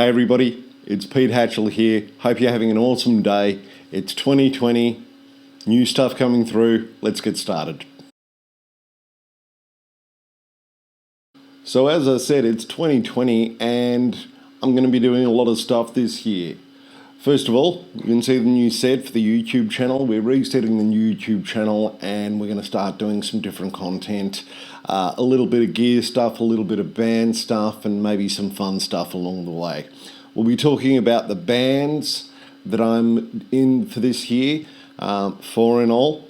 Hey everybody, it's Pete Hachel here. Hope you're having an awesome day. It's 2020, new stuff coming through. Let's get started. So as I said, it's 2020 and I'm going to be doing a lot of stuff this year. First of all, you can see the new set for the YouTube channel. We're resetting the new YouTube channel and we're going to start doing some different content. A little bit of gear stuff, a little bit of band stuff, and maybe some fun stuff along the way. We'll be talking about the bands that I'm in for this year, four in all.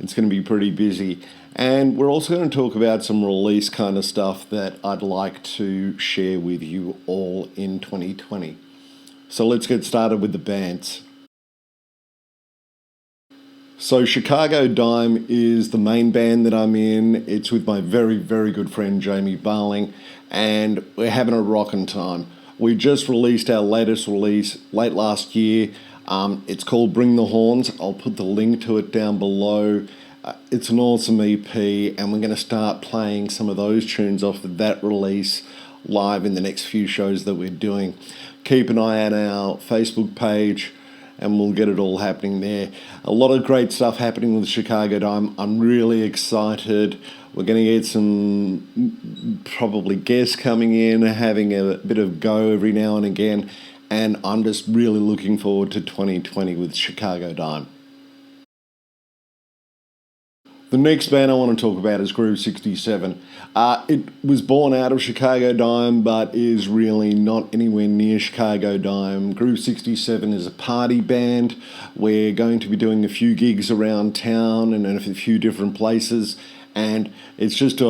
It's going to be pretty busy. And we're also going to talk about some release kind of stuff that I'd like to share with you all in 2020. So let's get started with the bands. So Chicago Dime is the main band that I'm in. It's with my very, very good friend Jamie Barling, and we're having a rockin' time. We just released our latest release late last year. It's called Bring the Horns. I'll put the link to it down below. It's an awesome EP, and we're going to start playing some of those tunes off of that release live in the next few shows that we're doing. Keep an eye on our Facebook page and we'll get it all happening there. A lot of great stuff happening with Chicago Dime. I'm really excited. We're going to get some probably guests coming in, having a bit of go every now and again, and I'm just really looking forward to 2020 with Chicago Dime. The next band I want to talk about is Groove 67. It was born out of Chicago Dime, but is really not anywhere near Chicago Dime. Groove 67 is a party band. We're going to be doing a few gigs around town and in a few different places, and it's just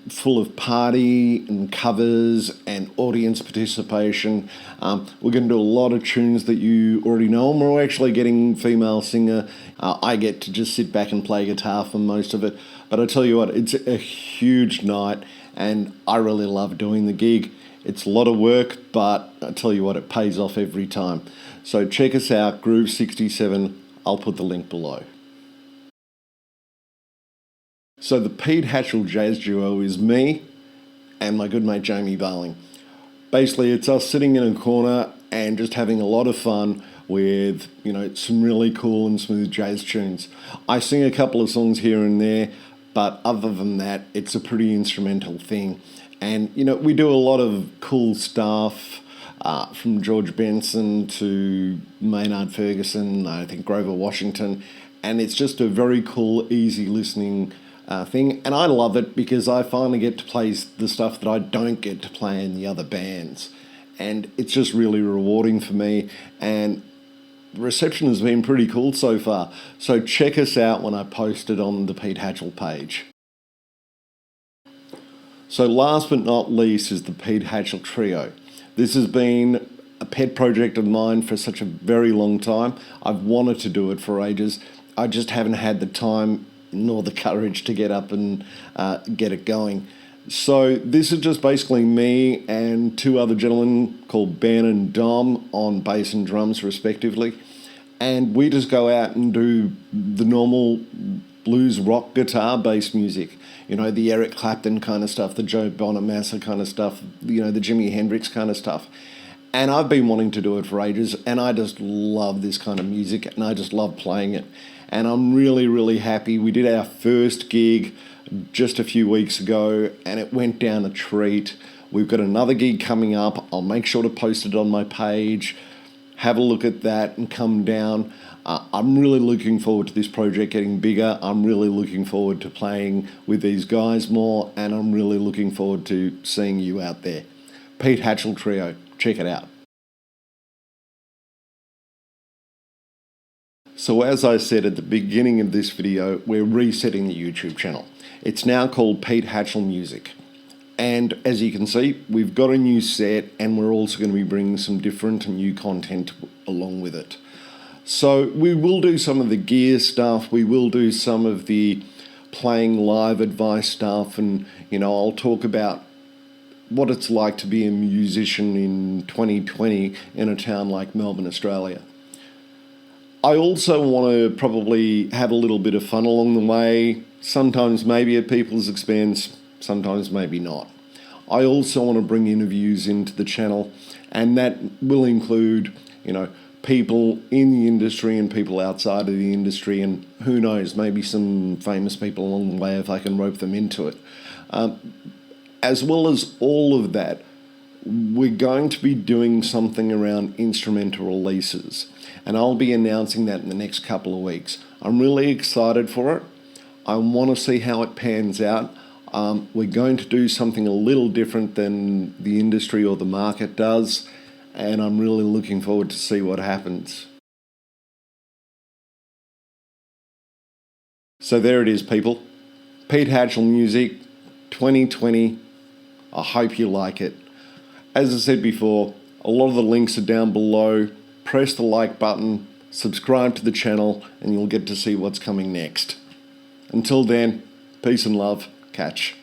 full of party and covers and audience participation. We're going to do a lot of tunes that you already know, and we're actually getting female singer. I get to just sit back and play guitar for most of it, but I tell you what, it's a huge night and I really love doing the gig. It's a lot of work, but I tell you what, it pays off every time. So check us out, Groove 67. I'll put the link below. So the Pete Hachel Jazz Duo is me and my good mate Jamie Barling. Basically, it's us sitting in a corner and just having a lot of fun with, some really cool and smooth jazz tunes. I sing a couple of songs here and there, but other than that, it's a pretty instrumental thing. And, we do a lot of cool stuff, from George Benson to Maynard Ferguson, I think Grover Washington, and it's just a very cool, easy listening thing, and I love it because I finally get to play the stuff that I don't get to play in the other bands, and it's just really rewarding for me, and the reception has been pretty cool so far. So check us out when I post it on the Pete Hachel page. So last but not least is the Pete Hachel Trio. This has been a pet project of mine for such a very long time. I've wanted to do it for ages. I just haven't had the time nor the courage to get up and get it going. So this is just basically me and two other gentlemen called Ben and Dom on bass and drums respectively, and we just go out and do the normal blues rock guitar bass music, the Eric Clapton kind of stuff, the Joe Bonamassa kind of stuff, the Jimi Hendrix kind of stuff. And I've been wanting to do it for ages, and I just love this kind of music, and I just love playing it. And I'm really, really happy. We did our first gig just a few weeks ago, and it went down a treat. We've got another gig coming up. I'll make sure to post it on my page. Have a look at that and come down. I'm really looking forward to this project getting bigger. I'm really looking forward to playing with these guys more, and I'm really looking forward to seeing you out there. Pete Hachel Trio. Check it out. So as I said at the beginning of this video, we're resetting the YouTube channel. It's now called Pete Hachel Music. And as you can see, we've got a new set and we're also going to be bringing some different and new content along with it. So we will do some of the gear stuff, we will do some of the playing live advice stuff, and I'll talk about what it's like to be a musician in 2020 in a town like Melbourne, Australia. I also want to probably have a little bit of fun along the way, sometimes maybe at people's expense, sometimes maybe not. I also want to bring interviews into the channel, and that will include, people in the industry and people outside of the industry, and who knows, maybe some famous people along the way if I can rope them into it. As well as all of that, we're going to be doing something around instrumental releases, and I'll be announcing that in the next couple of weeks. I'm really excited for it. I want to see how it pans out. We're going to do something a little different than the industry or the market does, and I'm really looking forward to see what happens. So there it is, people. Pete Hachel Music 2020. I hope you like it. As I said before, a lot of the links are down below. Press the like button, subscribe to the channel, and you'll get to see what's coming next. Until then, peace and love. Catch.